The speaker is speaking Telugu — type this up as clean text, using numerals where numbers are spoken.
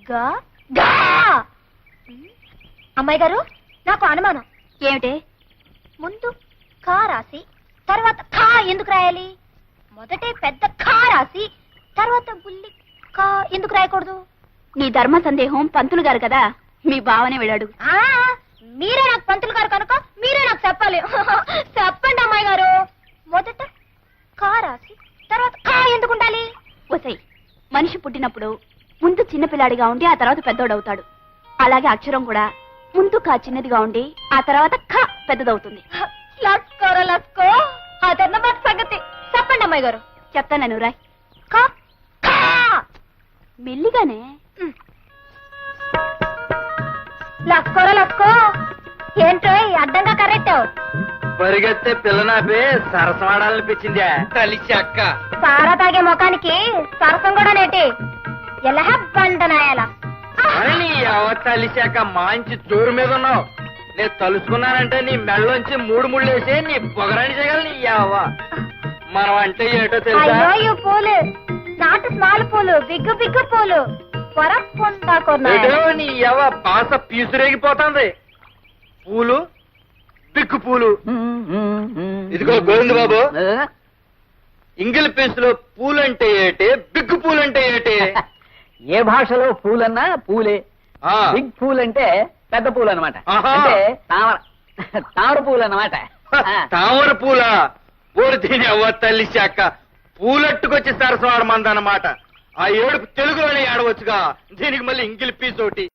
గా గా అమ్మాయి గారు నాకు అనుమానం. ఏమిటి? ముందు కా రాసి తర్వాత ఖా ఎందుకు రాయాలి? మొదటే పెద్ద ఖా రాసి తర్వాత బుల్లి కా ఎందుకు రాయకూడదు? నీ ధర్మ సందేహం పంతులు గారు కదా, మీ బావనే వెళ్ళాడు. మీరే నాకు పంతులు గారు కనుక మీరే నాకు చెప్పాలి. చెప్పండి అమ్మాయి గారు. మొదట కా రాసి తర్వాత ఖా ఎందుకు ఉండాలి? వసై, మనిషి పుట్టినప్పుడు ముందు చిన్నపిల్లాడిగా ఉండి ఆ తర్వాత పెద్దోడవుతాడు. అలాగే అక్షరం కూడా ముందు కా చిన్నదిగా ఉండి ఆ తర్వాత ఖ పెద్దదవుతుంది. లస్కోరా లస్కో, అదన్నమాట సంగతి. చెప్పండి అమ్మాయి గారు. చెప్తాను రాయ్. కా ఖా మెల్లిగానే. లస్కోరా లస్కో. ఏంటో అడ్డంగా కరెక్టావు. పరిగెత్తే పిల్లనాపే సరసమాడాలనిపించిందా కలిసి అక్క? సారా తాగే ముఖానికి సరసం కూడా నేటి. ఎలా బండనాయాల నీ కలిసాక మంచి జోరు మీద ఉన్నావు. నేను తలుసుకున్నానంటే నీ మెళ్ళలోంచి మూడు ముళ్ళేసి నీ పొగరాని చేయగల నీ యావ. మనం అంటే ఏటో తెలుసా? అయ్యో ఈ పూలు నాటు స్మాల్ పూలు, బిగ్గు బిగ్గు పూలు ఏటో నీ యావ పాస పీసురేగిపోతుంది. పూలు బిగ్గు పూలు. ఇదిగో గోవింద బాబు, ఇంగిల్ పీసులో పూలంటే ఏటే, బిగ్గు పూలంటే ఏటే? ఏ భాషలో పూలన్నా పూలే. బిగ్ పూల్ అంటే పెద్ద పూలు అనమాట. అంటే తామర పూలు అన్నమాట. తామర పూల పూలు తిని అవ్వ తల్లి శాఖ పూలట్టుకొచ్చి సరసవాడమందన్నమాట. ఆ ఏడుపు తెలుగులోనే ఆడవచ్చుగా, దీనికి మళ్ళీ ఇంగిల్ పీస్ ఒకటి.